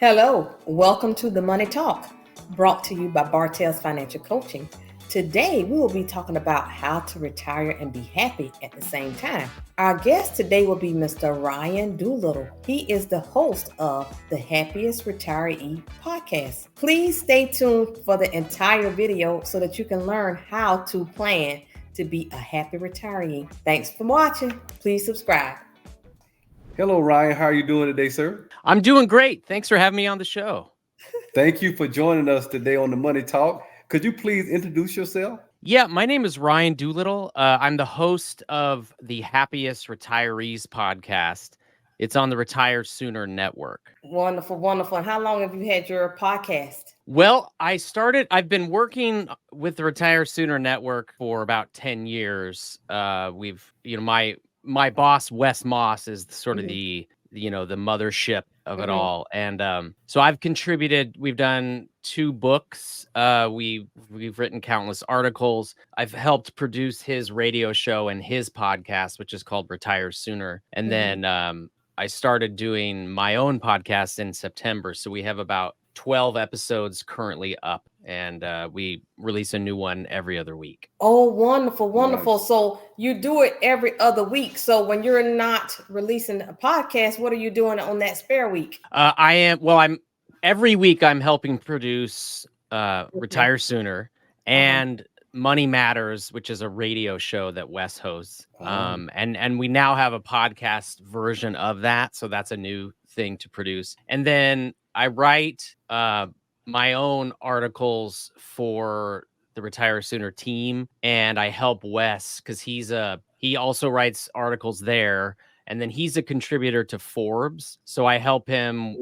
Hello, welcome to the Money Talk, brought to you by Bartelle's Financial Coaching. Today, we will be talking about how to retire and be happy at the same time. Our guest today will be Mr. Ryan Doolittle. He is the host of the Happiest Retiree podcast. Please stay tuned for the entire video so that you can learn how to plan to be a happy retiree. Thanks for watching. Please subscribe. Hello, Ryan. How are you doing today, sir? I'm doing great. Thanks for having me on the show. Thank you for joining us today on the Money Talk. Could you please introduce yourself? Yeah, my name is Ryan Doolittle. I'm the host of the Happiest Retirees podcast. It's on the Retire Sooner Network. Wonderful, wonderful. And how long have you had your podcast? Well, I've been working with the Retire Sooner Network for about 10 years. My boss, Wes Moss, is sort of the mothership of it all. And so I've contributed. We've done 2 books. We've written countless articles. I've helped produce his radio show and his podcast, which is called Retire Sooner. And then I started doing my own podcast in September. So we have about 12 episodes currently up, and we release a new one every other week. Oh, wonderful, wonderful. Nice. So you do it every other week. So when you're not releasing a podcast, what are you doing on that spare week? I'm every week I'm helping produce Retire Sooner and Money Matters, which is a radio show that Wes hosts. And we now have a podcast version of that. So that's a new thing to produce. And then I write my own articles for the Retire Sooner team, and I help Wes because he also writes articles there, and then he's a contributor to Forbes. So I help him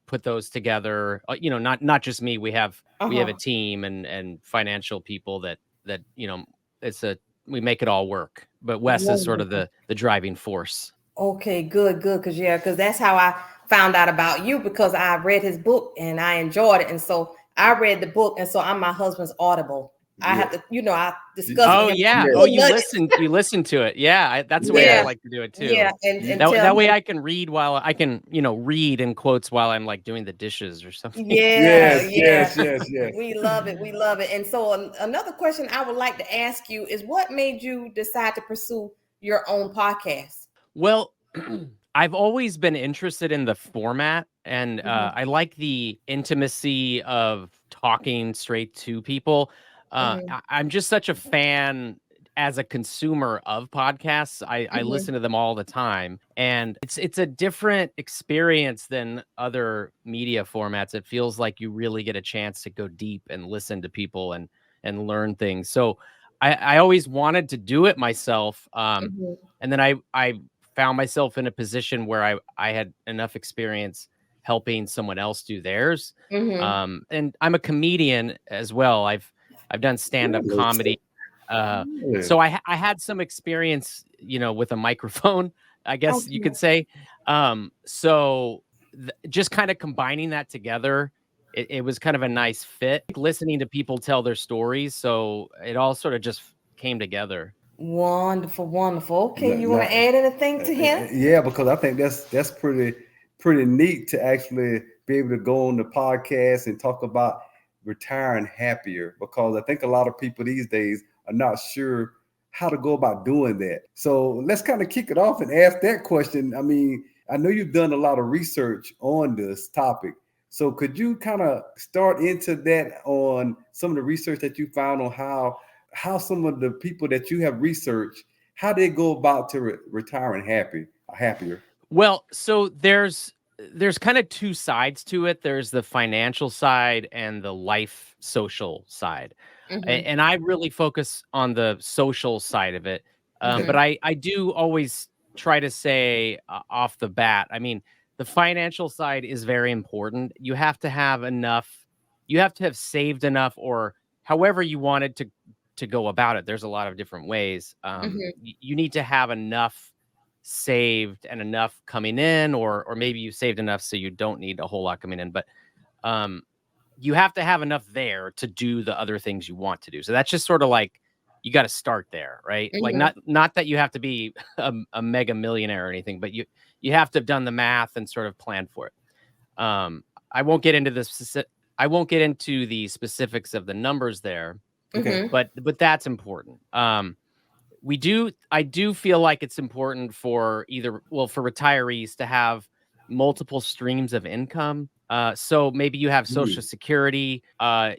put those together. Not just me. We have a team and financial people that we make it all work. But Wes is sort of the driving force. Okay, good. Because that's how I found out about you, because I read his book and I enjoyed it. And so I read the book, and so I'm my husband's Audible. I have to, I discuss. Oh, yeah. Oh, you listen to it. Yeah. That's the way I like to do it too. Yeah. And that way I can read read in quotes while I'm like doing the dishes or something. Yes. We love it. And so another question I would like to ask you is, what made you decide to pursue your own podcast? Well, I've always been interested in the format, and I like the intimacy of talking straight to people. I'm just such a fan as a consumer of podcasts. I listen to them all the time, and it's a different experience than other media formats. It feels like you really get a chance to go deep and listen to people and learn things. So I always wanted to do it myself. And then I found myself in a position where I had enough experience helping someone else do theirs. And I'm a comedian as well. I've done stand-up comedy. So I had some experience, with a microphone, I guess you could say. So just kind of combining that together, it was kind of a nice fit, listening to people tell their stories. So it all sort of just came together. Wonderful. Okay, you want to add anything to him? Yeah, because I think that's pretty neat to actually be able to go on the podcast and talk about retiring happier, because I think a lot of people these days are not sure how to go about doing that. So let's kind of kick it off and ask that question. I mean, I know you've done a lot of research on this topic. So could you kind of start into that on some of the research that you found on how some of the people that you have researched, how they go about to retiring happier? Well, so there's kind of 2 sides to it. There's the financial side and the life social side. And I really focus on the social side of it. But I do always try to say off the bat, I mean, the financial side is very important. You have to have enough, you have to have saved enough, or however you wanted to go about it. There's a lot of different ways. You need to have enough saved and enough coming in, or maybe you saved enough so you don't need a whole lot coming in, but you have to have enough there to do the other things you want to do. So that's just sort of like, you got to start there, right? Like not that you have to be a mega millionaire or anything, but you have to have done the math and sort of planned for it. I won't get into the specifics of the numbers there, Okay. but that's important. I do feel like it's important for for retirees to have multiple streams of income. So maybe you have Social Security,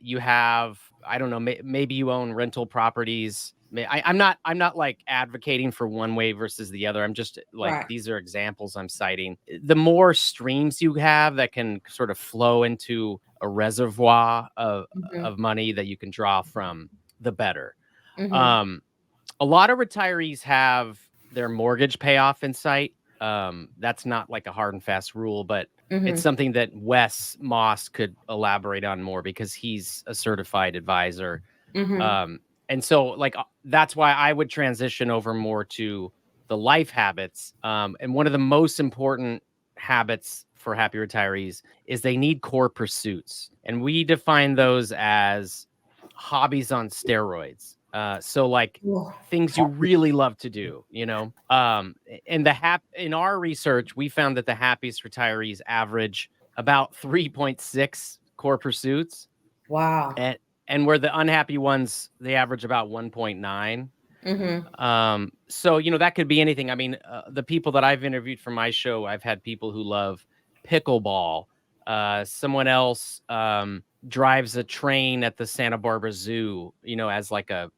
you have, I don't know, maybe you own rental properties. I'm not like advocating for one way versus the other. I'm just like, these are examples I'm citing. The more streams you have that can sort of flow into a reservoir of money that you can draw from, the better. A lot of retirees have their mortgage payoff in sight. That's not like a hard and fast rule, but it's something that Wes Moss could elaborate on more because he's a certified advisor. And so like, that's why I would transition over more to the life habits. And one of the most important habits for happy retirees is they need core pursuits. And we define those as hobbies on steroids. So like things you really love to do, in our research, we found that the happiest retirees average about 3.6 core pursuits. Wow. And where the unhappy ones, they average about 1.9. So, that could be anything. I mean, the people that I've interviewed for my show, I've had people who love pickleball. Someone else drives a train at the Santa Barbara Zoo, as like a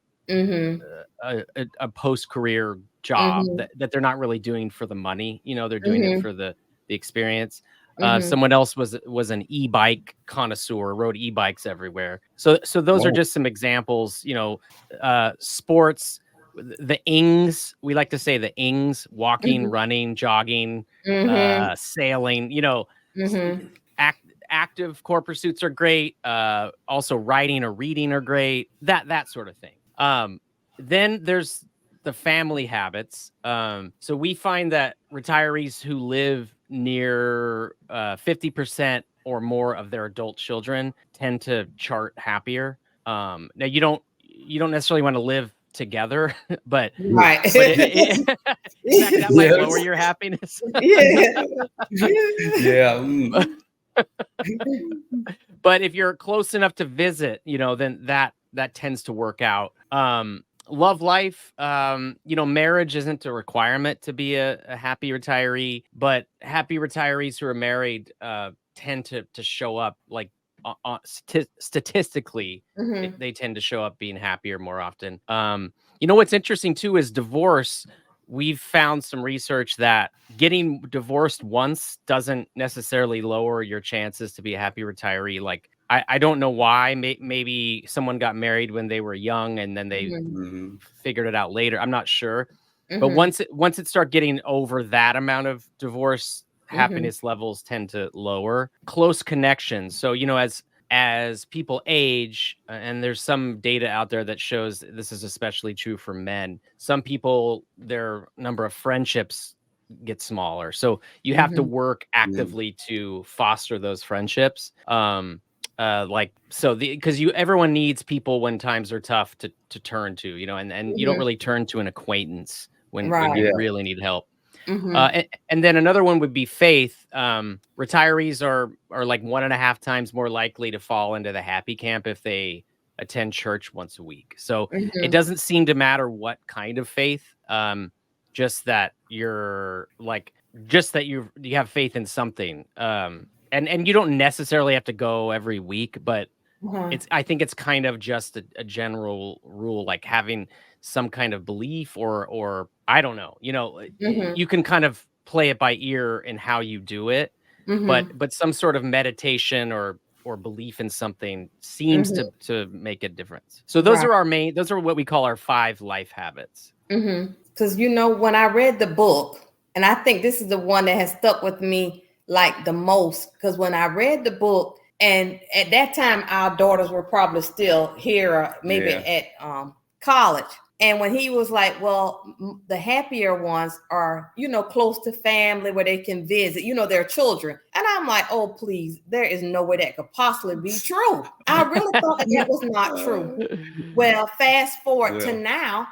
post-career job that they're not really doing for the money. They're doing it for the experience. Someone else was an e-bike connoisseur, rode e-bikes everywhere. So those are just some examples. Sports, the ings, we like to say the ings: walking, running, jogging, sailing. Active core pursuits are great. Also writing or reading are great. That sort of thing. Then there's the family habits. So we find that retirees who live near 50% or more of their adult children tend to chart happier. Now you don't necessarily want to live together, but that might lower your happiness. But if you're close enough to visit, then that tends to work out. Love life, marriage isn't a requirement to be a happy retiree, but happy retirees who are married tend to show up like statistically, they tend to show up being happier more often. What's interesting too is divorce. We've found some research that getting divorced once doesn't necessarily lower your chances to be a happy retiree. Like, I don't know why. Maybe someone got married when they were young and then they figured it out later. I'm not sure. But once it starts getting over that amount of divorce, happiness levels tend to lower. Close connections. So, as people age, and there's some data out there that shows this is especially true for men. Some people, their number of friendships get smaller. So you have to work actively to foster those friendships. Because everyone needs people when times are tough to turn to, and you don't really turn to an acquaintance when you really need help. And then another one would be faith. Retirees are like 1.5 times more likely to fall into the happy camp if they attend church once a week. So it doesn't seem to matter what kind of faith, just that you have faith in something. And you don't necessarily have to go every week, but I think it's kind of just a general rule, like having some kind of belief or I don't know, you can kind of play it by ear in how you do it, but some sort of meditation or belief in something seems to make a difference. So those are what we call our 5 life habits. Because when I read the book, and I think this is the one that has stuck with me like the most, because when I read the book, and at that time our daughters were probably still here, or maybe at college. And when he was like, well, the happier ones are, close to family where they can visit, their children. And I'm like, oh, please, there is no way that could possibly be true. I really thought that was not true. Well, fast forward to now,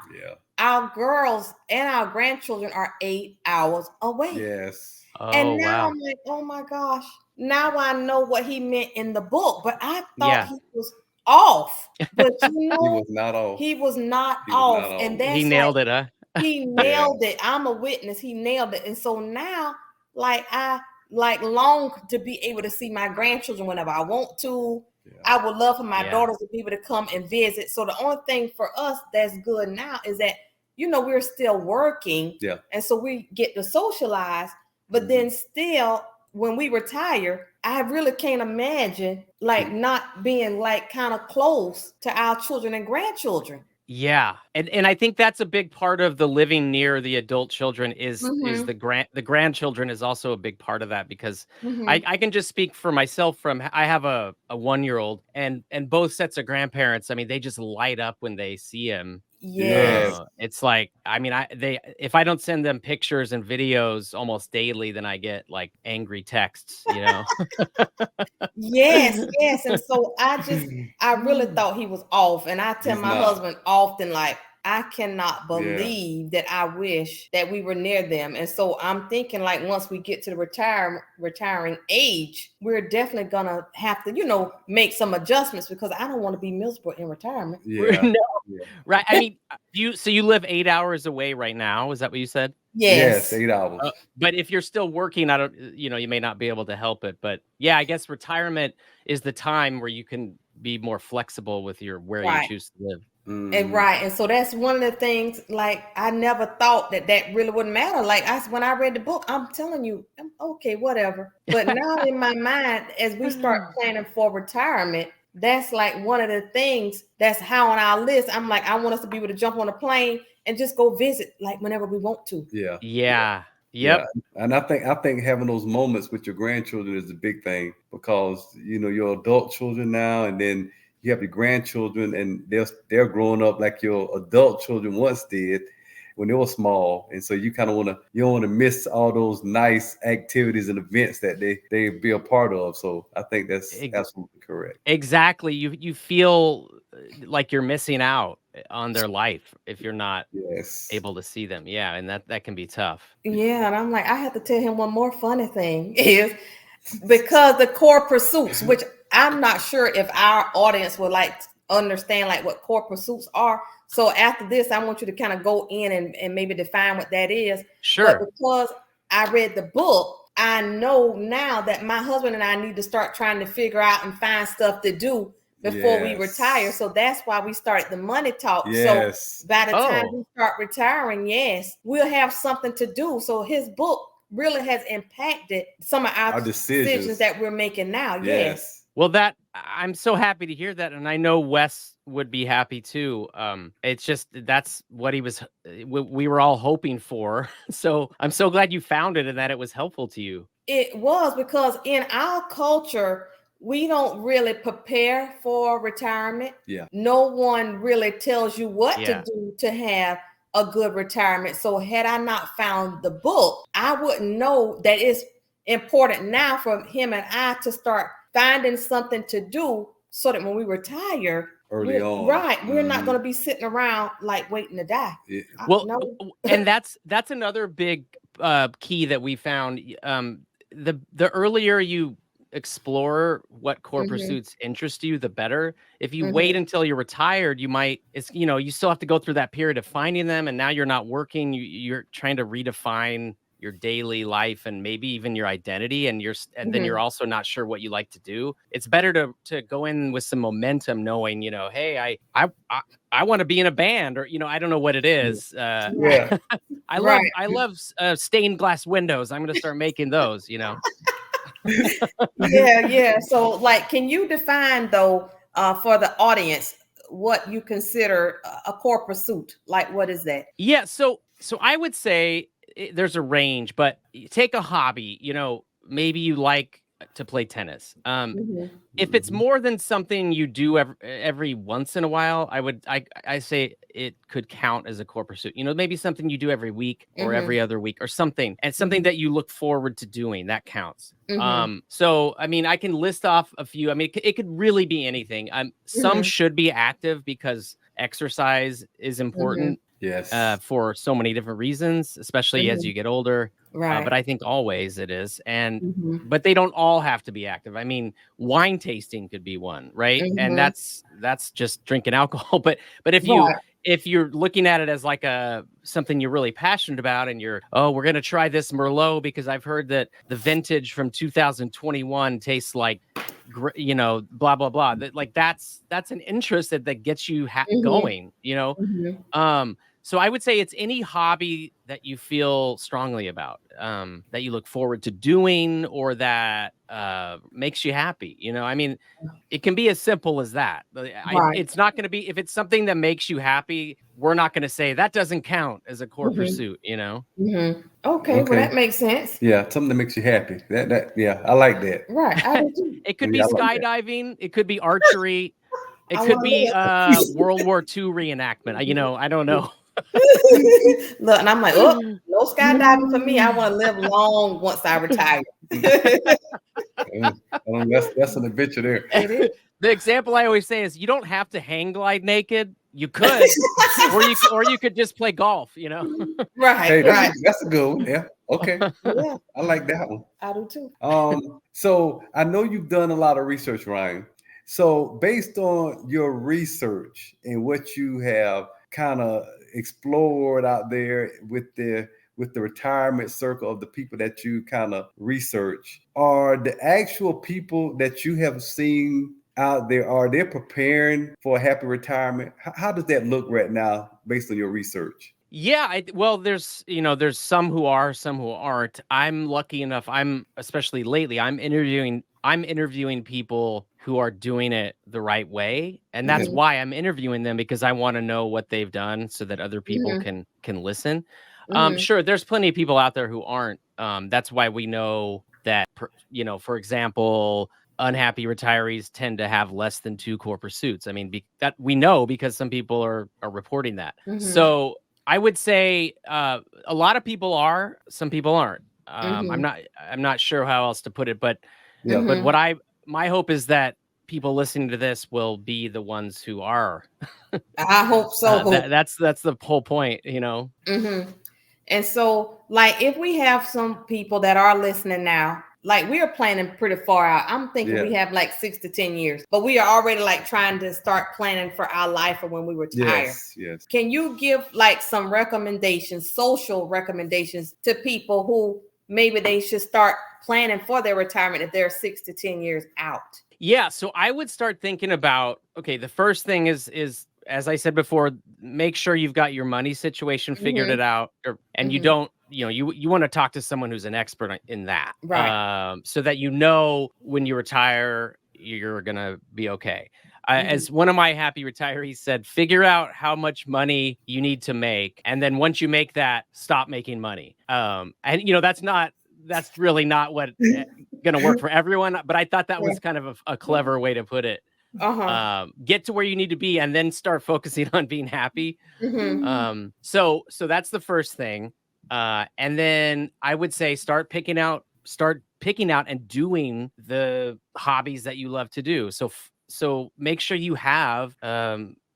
our girls and our grandchildren are 8 hours away. Yes. And now I'm like, oh my gosh, now I know what he meant in the book, but I thought Yeah. he was off. But He was not off. he was not He was off. not off. And He that's nailed it, huh? he nailed it. I'm a witness. He nailed it. And so now, like, I like long to be able to see my grandchildren whenever I want to. Yeah. I would love for my Yeah. daughters to be able to come and visit. So the only thing for us that's good now is that, you know, we're still working. Yeah. And so we get to socialize, but then still when we retire, I really can't imagine like not being like kind of close to our children and grandchildren. Yeah. And I think that's a big part of the living near the adult children is the grandchildren is also a big part of that, because I can just speak for myself. I have a 1-year-old and both sets of grandparents. I mean, they just light up when they see him. Yes. It's like, I mean, if I don't send them pictures and videos almost daily, then I get like angry texts, you know? Yes. And so I really thought he was off. And I tell He's my not. husband often, like, I cannot believe that I wish that we were near them. And so I'm thinking, like, once we get to the retiring age, we're definitely gonna have to, you know, make some adjustments, because I don't want to be miserable in retirement. Yeah. No. Right. I mean, you live 8 hours away right now. Is that what you said? Yes. 8 hours. But if you're still working, I don't, you know, you may not be able to help it. But yeah, I guess retirement is the time where you can be more flexible with where you choose to live. And and so that's one of the things, like, I never thought that really wouldn't matter. Like, when I read the book, I'm telling you, okay, whatever. But now in my mind, as we start planning for retirement, that's like one of the things that's how on our list. I'm like, I want us to be able to jump on a plane and just go visit, like, whenever we want to. Yep. Yeah. And I think having those moments with your grandchildren is a big thing, because, you know, your adult children now, and then you have your grandchildren, and they're growing up like your adult children once did when they were small. And so you kind of you don't want to miss all those nice activities and events that they be a part of. So I think that's absolutely correct. Exactly. You feel like you're missing out on their life if you're not able to see them. Yeah. And that can be tough. Yeah. And I'm like, I have to tell him one more funny thing is, because the core pursuits, which I'm not sure if our audience would like to understand like what core pursuits are. So after this, I want you to kind of go in and maybe define what that is. Sure. But because I read the book, I know now that my husband and I need to start trying to figure out and find stuff to do before we retire. So that's why we started the Money Talk. Yes. So by the time we start retiring, we'll have something to do. So his book really has impacted some of our decisions that we're making now. Yes. Well, I'm so happy to hear that. And I know Wes would be happy too. It's just, that's what we were all hoping for. So I'm so glad you found it and that it was helpful to you. It was, because in our culture, we don't really prepare for retirement. Yeah. No one really tells you what to do to have a good retirement. So had I not found the book, I wouldn't know that it's important now for him and I to start finding something to do, so that when we retire early on, we're not going to be sitting around like waiting to die. Yeah. And that's another big key that we found. The earlier you explore what core pursuits interest you, the better. If you wait until you're retired, you still have to go through that period of finding them, and now you're not working. You're trying to redefine your daily life and maybe even your identity, and then you're also not sure what you like to do. It's better to go in with some momentum, knowing, you know, hey, I want to be in a band, or, you know, I don't know what it is. I love stained glass windows. I'm going to start making those, you know. So, like, can you define though for the audience what you consider a core pursuit? Like, what is that? Yeah, so I would say there's a range, but take a hobby. You know, maybe you like to play tennis. If it's more than something you do every once in a while, I say it could count as a core pursuit. You know, maybe something you do every week or every other week or something, and something that you look forward to doing, that counts. So, I mean, I can list off a few. I mean, it could really be anything. Some should be active because exercise is important. Yes. For so many different reasons, especially as you get older. Right. But I think always it is. And Mhm. but they don't all have to be active. I mean, wine tasting could be one, right? And Mhm. that's just drinking alcohol. But Right. if you're looking at it as like something you're really passionate about, and we're gonna try this Merlot because I've heard that the vintage from 2021 tastes like, blah blah blah. That's an interest that gets you Mhm. going. You know, Mhm. so I would say it's any hobby that you feel strongly about, that you look forward to doing, or that makes you happy. I mean, it can be as simple as that. Right. It's not going to be, if it's something that makes you happy, we're not going to say that doesn't count as a core Mhm. pursuit, Mhm. Okay, well Okay. that makes sense. Yeah, something that makes you happy. Yeah, I like that. Right. I do too. It could be Yeah, I like that. skydiving, it could be archery, it I could want be to live. World War II reenactment. I don't know. Look, and I'm like, oh, no skydiving for me. I want to live long once I retire. That's an adventure there. It is. The example I always say is you don't have to hang glide naked. You could, or you could just play golf, Right, Hey, right. that's a good one. Yeah. Okay. Yeah, I like that one. I do too. So I know you've done a lot of research, Ryan. So based on your research and what you have kind of explored out there with the retirement circle of the people that you kind of research, are the actual people that you have seen out there, are they preparing for a happy retirement? How does that look right now based on your research? Yeah, well, there's some who are, some who aren't. I'm lucky enough. Especially lately, I'm interviewing people who are doing it the right way, and that's Mhm. why I'm interviewing them, because I want to know what they've done so that other people Mhm. can listen. Mhm. Sure, there's plenty of people out there who aren't. That's why we know that, for example, unhappy retirees tend to have less than 2 core pursuits. I mean, that we know because some people are reporting that. Mhm. So I would say a lot of people are, some people aren't. Mhm. I'm not sure how else to put it, but Yeah. Mhm. my hope is that people listening to this will be the ones who are. I hope so. That's the whole point, Mhm. And so, like, if we have some people that are listening now, like we are planning pretty far out. I'm thinking we Yeah. have like 6 to 10 years, but we are already like trying to start planning for our life for when we retire. Yes. Can you give like some recommendations, social recommendations to people who maybe they should start planning for their retirement if they're 6 to 10 years out? Yeah, so I would start thinking about, okay, the first thing is as I said before, make sure you've got your money situation figured it out, and you Mhm. don't, you want to talk to someone who's an expert in that, Right. so that when you retire, you're gonna be okay. Mhm. As one of my happy retirees said, figure out how much money you need to make, and then once you make that, stop making money. And that's really not what going to work for everyone, but I thought that was kind of a clever way to put it. Uh-huh. Get to where you need to be and then start focusing on being happy. Mhm. So that's the first thing. And then I would say start picking out and doing the hobbies that you love to do. So make sure you have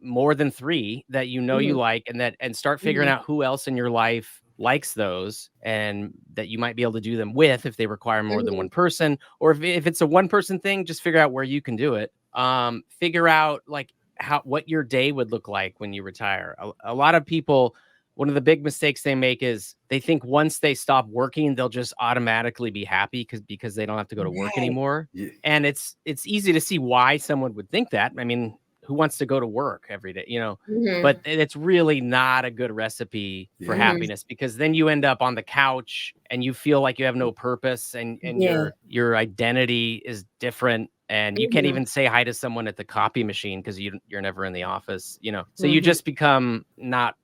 more than 3 that you Mhm. like, and start figuring Mhm. out who else in your life likes those, and that you might be able to do them with if they require more than Mhm. one person, or if it's a one person thing, just figure out where you can do it. Figure out like what your day would look like when you retire. A lot of people, one of the big mistakes they make is they think once they stop working, they'll just automatically be happy because they don't have to go to work Right. anymore. Yeah. And it's easy to see why someone would think that. I mean, who wants to go to work every day, but Mhm. it's really not a good recipe for Yeah. Mhm. happiness, because then you end up on the couch and you feel like you have no purpose, and Yeah. your identity is different, and you can't Mhm. even say hi to someone at the copy machine because you're never in the office, so you Mhm. just become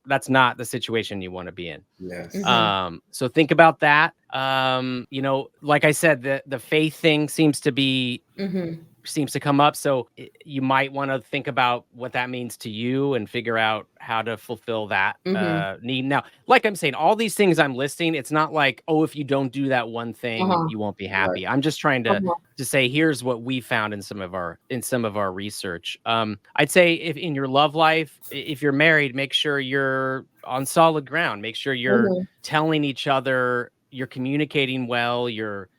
that's not the situation you want to be in. Yes. Mhm. So think about that. Like I said, the faith thing seems Mhm. to come up. So you might want to think about what that means to you and figure out how to fulfill that Mhm. need. Now, like I'm saying, all these things I'm listing, it's not like, oh, if you don't do that one thing, Uh-huh. you won't be Right. happy. I'm just trying to Uh-huh. say, here's what we found in some of our research. I'd say if in your love life, if you're married, make sure you're on solid ground. Make sure you're Mhm. telling each other you're communicating well, you're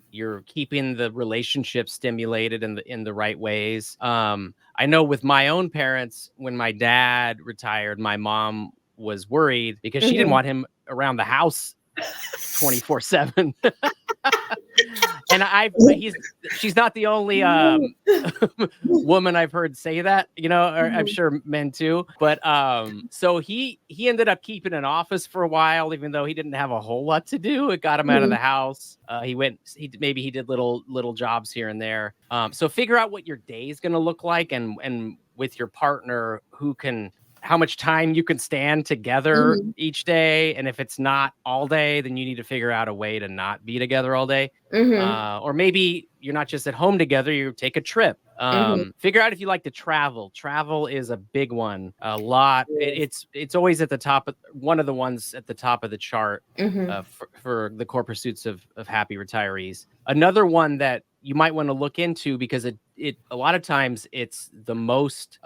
keeping the relationship stimulated in the right ways. I know with my own parents, when my dad retired, my mom was worried because she didn't want him around the house 24/7. And she's not the only woman I've heard say that, or I'm sure men too. But so he ended up keeping an office for a while, even though he didn't have a whole lot to do. It got him out of the house. He did little jobs here and there. So figure out what your day is going to look like, and with your partner, how much time you can stand together each day. And if it's not all day, then you need to figure out a way to not be together all day. Or maybe you're not just at home together, you take a trip. Figure out if you like to travel. Travel is a big one. A lot. It's always at the top, one of the ones at the top of the chart for the core pursuits of happy retirees. Another one that you might want to look into, because it a lot of times it's the most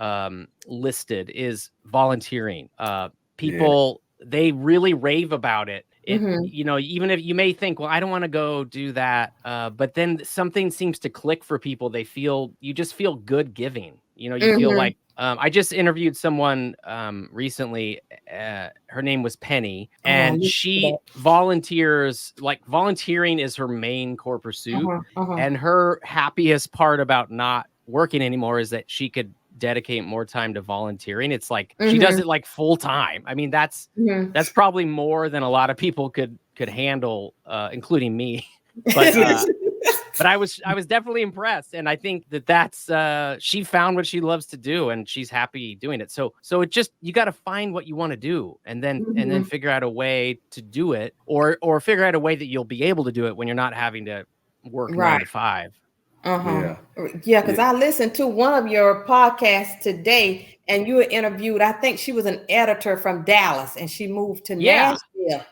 listed, is volunteering. People, they really rave about it. Even if you may think, well, I don't want to go do that, but then something seems to click for people. You just feel good giving. You feel like, I just interviewed someone recently. Her name was Penny, and she volunteers. Like, volunteering is her main core pursuit, and her happiest part about not working anymore is that she could dedicate more time to volunteering. It's like she does it like full time. I mean, that's probably more than a lot of people could handle, including me. But I was definitely impressed, and I think that's she found what she loves to do, and she's happy doing it. So it just, you got to find what you want to do, and then figure out a way to do it, or figure out a way that you'll be able to do it when you're not having to work 9 to 5. Because I listened to one of your podcasts today, and you were interviewed. I think she was an editor from Dallas, and she moved to Nashville.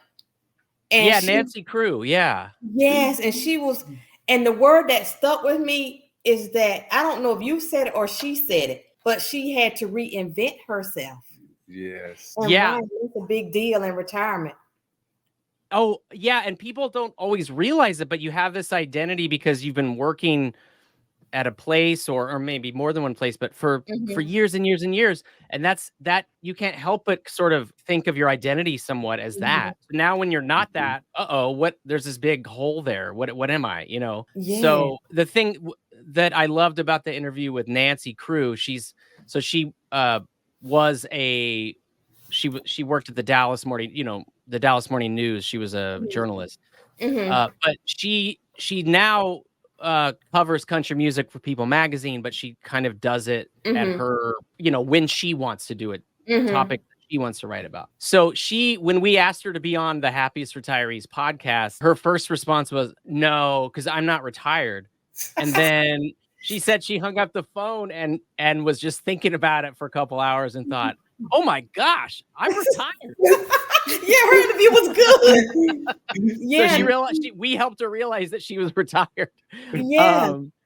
And Nancy Crew. Yeah. Yes, and she was. And the word that stuck with me is that, I don't know if you said it or she said it, but she had to reinvent herself. Yes. And it's a big deal in retirement. Oh, yeah. And people don't always realize it, but you have this identity because you've been working at a place, or maybe more than one place, but for years and years and years. And that you can't help but sort of think of your identity somewhat as that. Now, when you're not that, there's this big hole there. What am I, So the thing that I loved about the interview with Nancy Crew, she worked at the Dallas Morning News. She was a journalist. But she now covers country music for People magazine, but she kind of does it at her, when she wants to do it, topic that she wants to write about. So when we asked her to be on the Happiest Retirees podcast, her first response was, no, because I'm not retired. And then she said she hung up the phone and was just thinking about it for a couple hours and thought, oh my gosh, I'm retired. Her interview was good. So we helped her realize that she was retired.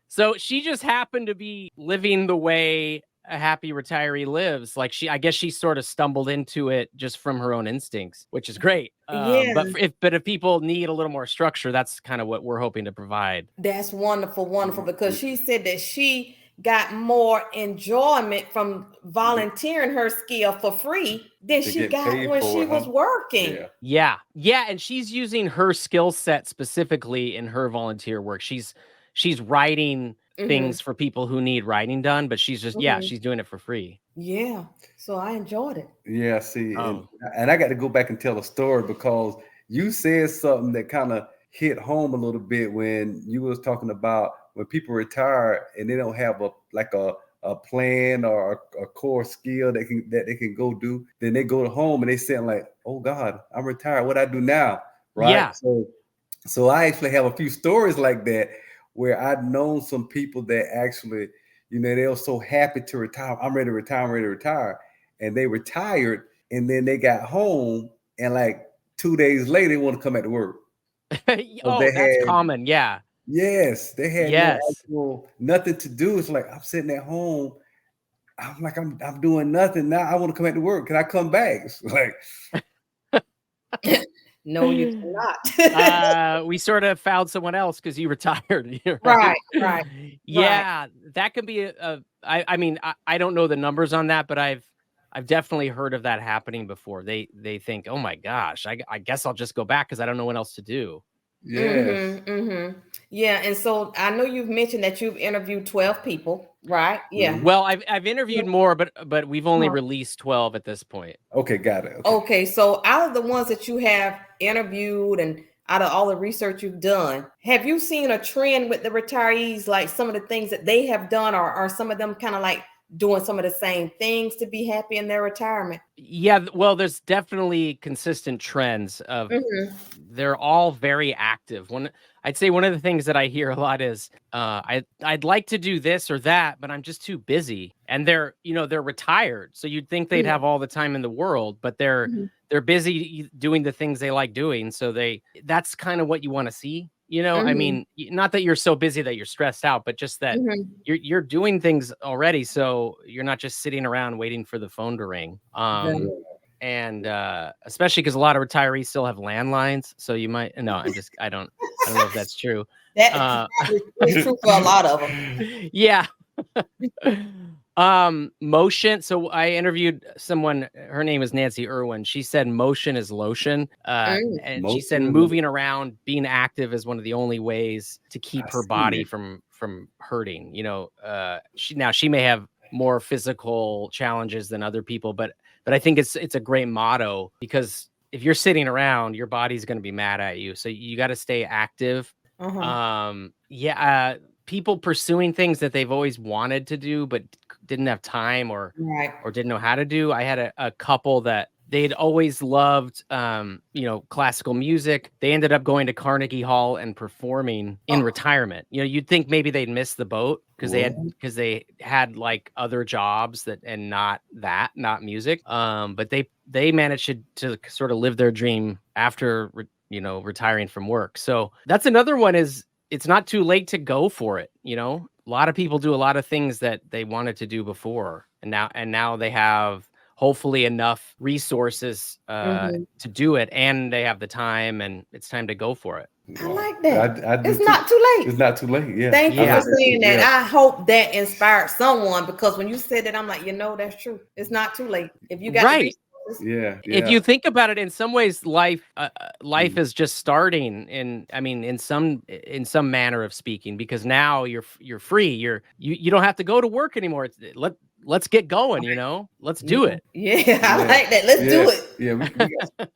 So she just happened to be living the way a happy retiree lives. Like, I guess she sort of stumbled into it just from her own instincts, which is great. But if people need a little more structure, that's kind of what we're hoping to provide. That's wonderful, because she said that she got more enjoyment from volunteering her skill for free than she got when she was working. Yeah. And she's using her skill set specifically in her volunteer work. She's writing things for people who need writing done, but she's just she's doing it for free. So I enjoyed it. And I got to go back and tell a story, because you said something that kind of hit home a little bit when you was talking about when people retire and they don't have a plan or a core skill that they can go do, then they go home and they say like, oh God, I'm retired, what I do now, right? So I actually have a few stories like that where I've known some people that actually, they were so happy to retire. I'm ready to retire. And they retired, and then they got home, and like 2 days later, they want to come back to work. That's common. Yeah. Yes. They had nothing to do. It's like, I'm sitting at home. I'm like, I'm doing nothing now. I want to come back to work. Can I come back? It's like, No, you cannot. We sort of found someone else because you retired. Right, right. Yeah, that could be I mean, I don't know the numbers on that, but I've definitely heard of that happening before. They think, oh my gosh, I guess I'll just go back because I don't know what else to do. Yes. Yeah, and so I know you've mentioned that you've interviewed 12 people, right? Yeah. Well, I've interviewed more, but we've only released 12 at this point. Okay, got it. Okay, so out of the ones that you have interviewed and out of all the research you've done, have you seen a trend with the retirees, like some of the things that they have done, or are some of them kind of like doing some of the same things to be happy in their retirement? Yeah, well, there's definitely consistent trends of they're all very active. I'd say one of the things that I hear a lot is I'd like to do this or that, but I'm just too busy. And they're retired. So you'd think they'd have all the time in the world, but they're busy doing the things they like doing. So that's kind of what you want to see. I mean, not that you're so busy that you're stressed out, but just that you're doing things already. So you're not just sitting around waiting for the phone to ring. And especially because a lot of retirees still have landlines. So you might, no, I don't know if that's true. That is true for a lot of them. Yeah. Motion. So I interviewed someone, her name is Nancy Irwin. She said motion is lotion. And she said moving around, being active is one of the only ways to keep her body from hurting. She may have more physical challenges than other people, but I think it's a great motto, because if you're sitting around, your body's going to be mad at you. So you got to stay active. People pursuing things that they've always wanted to do, but didn't have time or didn't know how to do. I had a couple that they'd always loved, classical music. They ended up going to Carnegie Hall and performing in retirement. You'd think maybe they'd miss the boat because they had like other jobs and not music. But they managed to sort of live their dream after, retiring from work. So that's another one is, it's not too late to go for it. A lot of people do a lot of things that they wanted to do before, and now they have hopefully enough resources to do it, and they have the time, and it's time to go for it. I like that. It's not too late. It's not too late. Yeah. Thank you for saying that. Yeah. I hope that inspired someone, because when you said that, I'm like, that's true. It's not too late. If you got if you think about it, in some ways, life is just starting in some manner of speaking, because now you're free. You don't have to go to work anymore. Let's get going. Let's do it. Yeah, I like that. Let's do it. Yeah,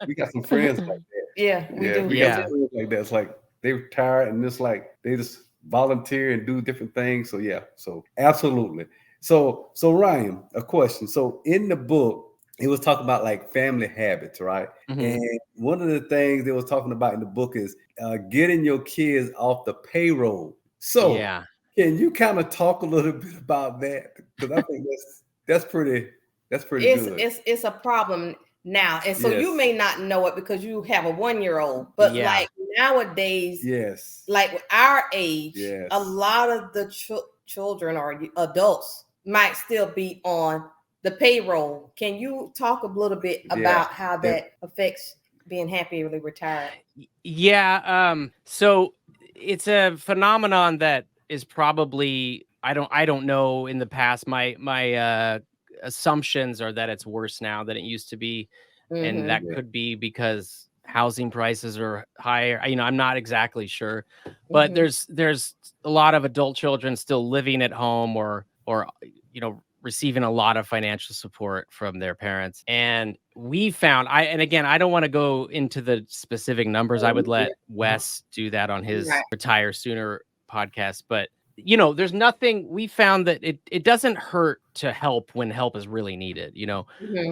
we got some friends like that. Yeah, we do. We got some friends like that. It's like they retire and it's like they just volunteer and do different things. So so absolutely. So Ryan, a question. So in the book, it was talking about like family habits, right? And one of the things they was talking about in the book is getting your kids off the payroll. So can you kind of talk a little bit about that? Because I think that's pretty good. It's a problem now. And so you may not know it because you have a 1-year-old, but like nowadays, like with our age, a lot of the children or adults might still be on the payroll. Can you talk a little bit about how that affects being happily retired? Yeah. So it's a phenomenon that is probably, I don't know in the past. My assumptions are that it's worse now than it used to be. And that could be because housing prices are higher. I'm not exactly sure, but there's a lot of adult children still living at home or receiving a lot of financial support from their parents. And we found, I don't want to go into the specific numbers. I would let Wes do that on his Retire Sooner podcast. But, there's nothing, we found that it doesn't hurt to help when help is really needed,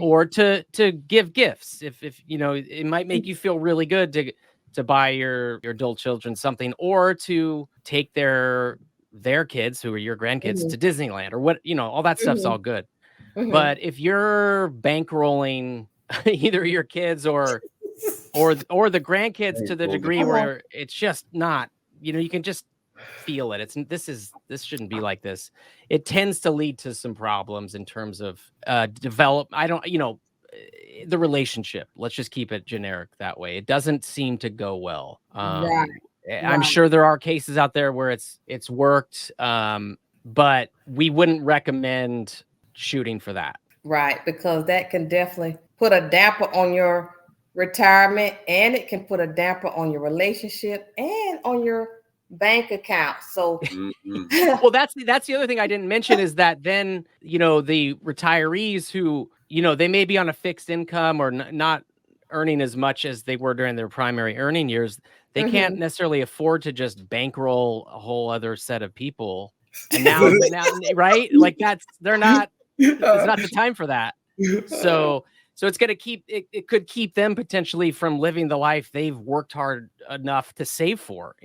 or to give gifts. If it might make you feel really good to buy your adult children something, or to take their kids who are your grandkids to Disneyland or what, all that stuff's all good. But if you're bankrolling either your kids or the grandkids to the degree where it's just not, you can just feel it. This shouldn't be like this. It tends to lead to some problems in terms of the relationship. Let's just keep it generic that way. It doesn't seem to go well. Right. I'm sure there are cases out there where it's worked, but we wouldn't recommend shooting for that. Right, because that can definitely put a damper on your retirement, and it can put a damper on your relationship and on your bank account. So well, that's the other thing I didn't mention is that then, the retirees who, they may be on a fixed income or not earning as much as they were during their primary earning years. They can't necessarily afford to just bankroll a whole other set of people. And now, right? Like it's not the time for that. So it's going to keep, it could keep them potentially from living the life they've worked hard enough to save for.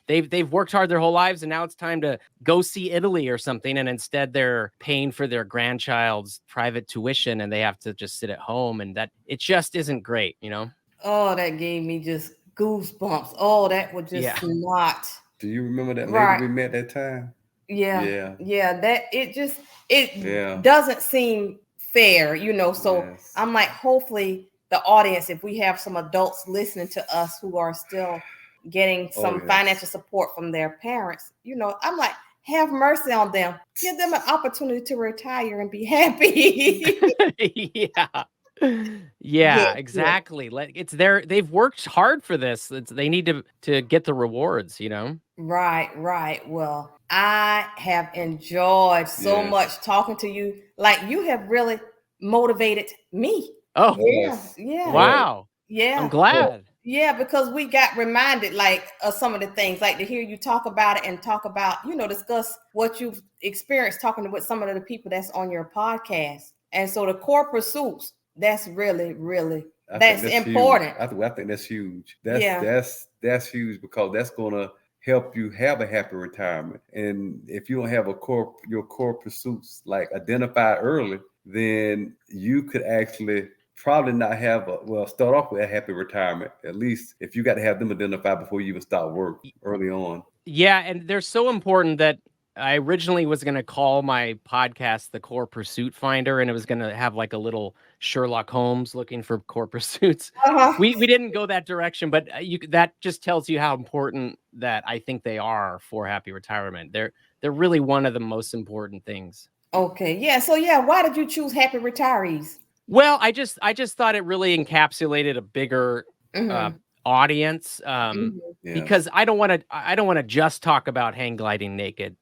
They've worked hard their whole lives, and now it's time to go see Italy or something. And instead they're paying for their grandchild's private tuition and they have to just sit at home, and that it just isn't great, Oh, that gave me just goosebumps. Oh, that was just not. Do you remember that lady we met that time? Yeah. That it doesn't seem fair, So I'm like, hopefully the audience, if we have some adults listening to us who are still getting some financial support from their parents, I'm like, have mercy on them. Give them an opportunity to retire and be happy. Yeah, exactly. They've worked hard for this. They need to get the rewards, Right. Well, I have enjoyed so much talking to you. Like, you have really motivated me. Oh, yeah. Wow. Yeah. I'm glad. Yeah, because we got reminded of some of the things, like to hear you talk about it and talk about, discuss what you've experienced talking with some of the people that's on your podcast. And so the core pursuits, that's really, really, that's important. I think that's huge. That's huge, because that's going to help you have a happy retirement. And if you don't have your core pursuits identified early, then you could actually probably not have start off with a happy retirement. At least if you got to have them identified before you even start work early on. Yeah, and they're so important that I originally was going to call my podcast the Core Pursuit Finder, and it was going to have a little Sherlock Holmes looking for core pursuits. We didn't go that direction, but that just tells you how important that I think they are for happy retirement. They're really one of the most important things. Okay. Yeah. So why did you choose Happy Retirees? Well, I just thought it really encapsulated a bigger audience, because I don't want to just talk about hang gliding naked.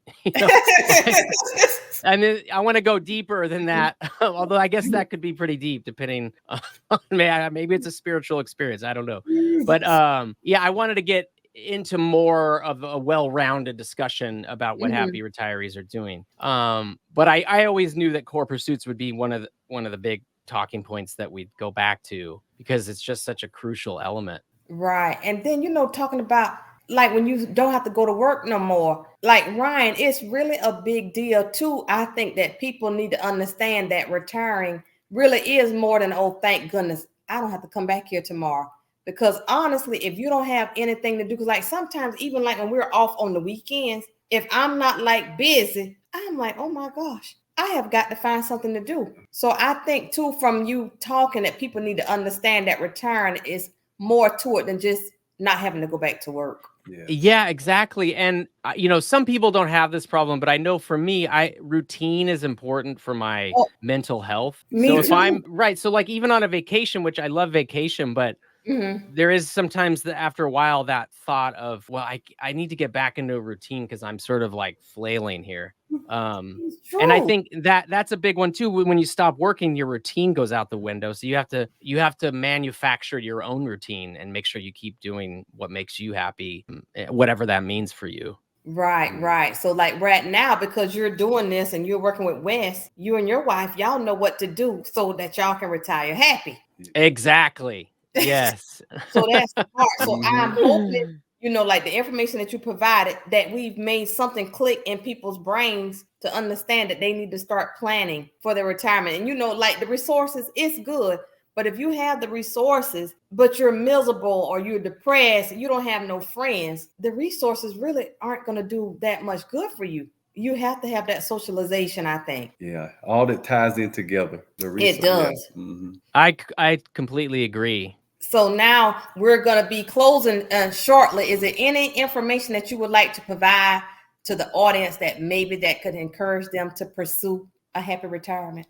And then I want to go deeper than that. Although I guess that could be pretty deep, depending on maybe it's a spiritual experience. I don't know, but I wanted to get into more of a well-rounded discussion about what happy retirees are doing. But I always knew that core pursuits would be one of the big talking points that we'd go back to, because it's just such a crucial element. Right. And then, talking about when you don't have to go to work no more, Ryan, it's really a big deal too. I think that people need to understand that retiring really is more than, oh, thank goodness I don't have to come back here tomorrow. Because honestly, if you don't have anything to do, because sometimes even when we're off on the weekends, if I'm not busy, I'm like, oh my gosh, I have got to find something to do. So I think too, from you talking, that people need to understand that retiring is more to it than just not having to go back to work. Yeah, exactly. And some people don't have this problem, but I know for me, routine is important for my mental health. So if I'm right, so even on a vacation, which I love vacation, but there is sometimes after a while that thought of, well, I need to get back into a routine because I'm sort of flailing here. And I think that's a big one too. When you stop working, your routine goes out the window. So you have to manufacture your own routine and make sure you keep doing what makes you happy, whatever that means for you. Right. So right now, because you're doing this and you're working with Wes, you and your wife, y'all know what to do so that y'all can retire happy. Exactly. Yes. So that's the part. So I'm hoping, the information that you provided, that we've made something click in people's brains to understand that they need to start planning for their retirement. And, the resources, it's good. But if you have the resources, but you're miserable or you're depressed, you don't have no friends, the resources really aren't going to do that much good for you. You have to have that socialization, I think. Yeah, all that ties in together. It does. Yeah. Mm-hmm. I completely agree. So now we're going to be closing shortly. Is there any information that you would like to provide to the audience that maybe that could encourage them to pursue a happy retirement?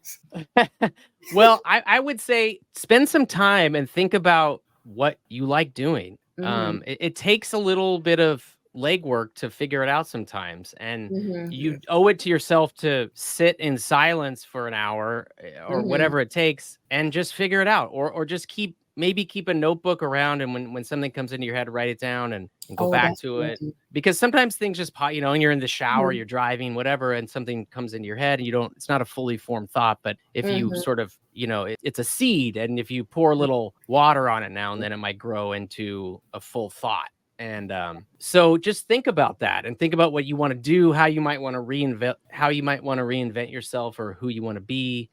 Well, I would say spend some time and think about what you like doing. It takes a little bit of legwork to figure it out sometimes, and you owe it to yourself to sit in silence for an hour or whatever it takes and just figure it out, or just keep a notebook around, and when something comes into your head, write it down and go back to it. Because sometimes things just pop, and you're in the shower, you're driving, whatever, and something comes into your head and it's not a fully formed thought, but if you sort of, it's a seed, and if you pour a little water on it now and then, it might grow into a full thought. And so just think about that and think about what you want to do, how you might want to reinvent yourself, or who you want to be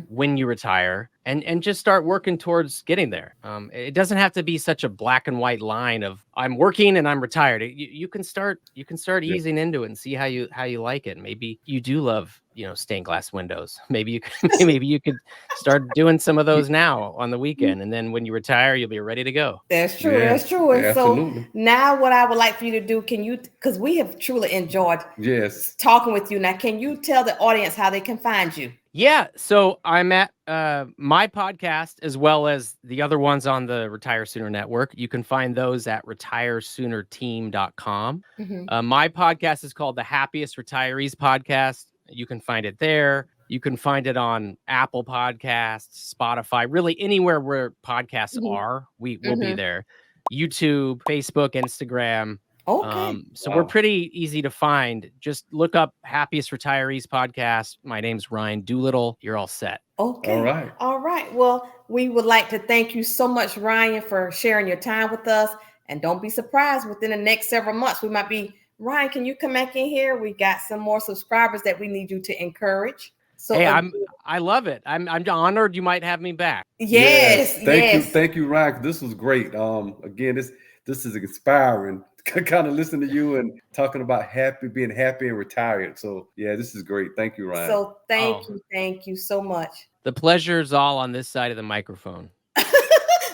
when you retire, and just start working towards getting there. It doesn't have to be such a black and white line of I'm working and I'm retired. You can start easing into it and see how you like it. Maybe you do love, stained glass windows. Maybe you could start doing some of those now on the weekend, and then when you retire, you'll be ready to go. That's true. Yeah, that's true. And so now what I would like for you to do, because we have truly enjoyed talking with you. Now, can you tell the audience how they can find you? Yeah. So I'm at my podcast, as well as the other ones on the Retire Sooner Network. You can find those at retiresoonerteam.com. My podcast is called the Happiest Retirees Podcast. You can find it there. You can find it on Apple Podcasts, Spotify, really anywhere where podcasts are. We'll be there. YouTube, Facebook, Instagram. Okay. So we're pretty easy to find. Just look up Happiest Retirees Podcast. My name's Ryan Doolittle. You're all set. Okay. All right. Well, we would like to thank you so much, Ryan, for sharing your time with us. And don't be surprised, within the next several months, we might be, Ryan, can you come back in here? We got some more subscribers that we need you to encourage. So hey, I love it. I'm honored you might have me back. Yes. Thank you, Ryan. This was great. Again, this is inspiring. Kind of listening to you and talking about being happy and retired. So yeah, this is great. Thank you, Ryan. So thank you so much. The pleasure's all on this side of the microphone.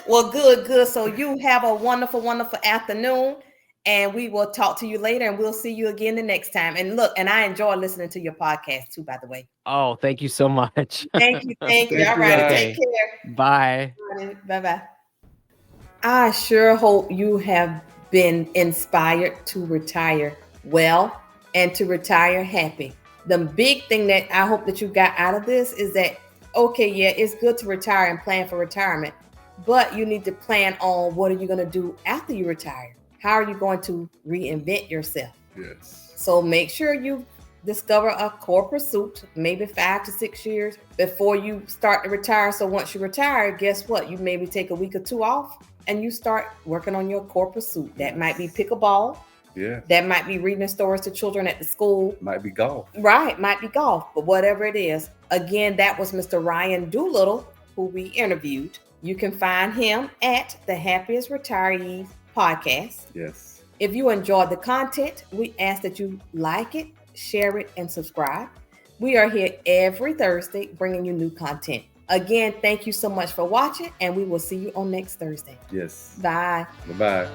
Well, good. So you have a wonderful, wonderful afternoon, and we will talk to you later, and we'll see you again the next time. And look, and I enjoy listening to your podcast too, by the way. Oh, thank you so much. Thank you. All right, take care. Bye. Bye. I sure hope you have been inspired to retire well and to retire happy. The big thing that I hope that you got out of this is that, it's good to retire and plan for retirement, but you need to plan on what are you going to do after you retire? How are you going to reinvent yourself? Yes. So make sure you discover a core pursuit, maybe 5 to 6 years before you start to retire. So once you retire, guess what? You maybe take a week or two off and you start working on your core pursuit. That might be pickleball. Yeah. That might be reading stories to children at the school. Might be golf. Right. Might be golf. But whatever it is. Again, that was Mr. Ryan Doolittle, who we interviewed. You can find him at the Happiest Retirees Podcast. Yes. If you enjoyed the content, we ask that you like it, share it, and subscribe. We are here every Thursday bringing you new content. Again, thank you so much for watching, and we will see you on next Thursday. Yes. Bye. Bye-bye.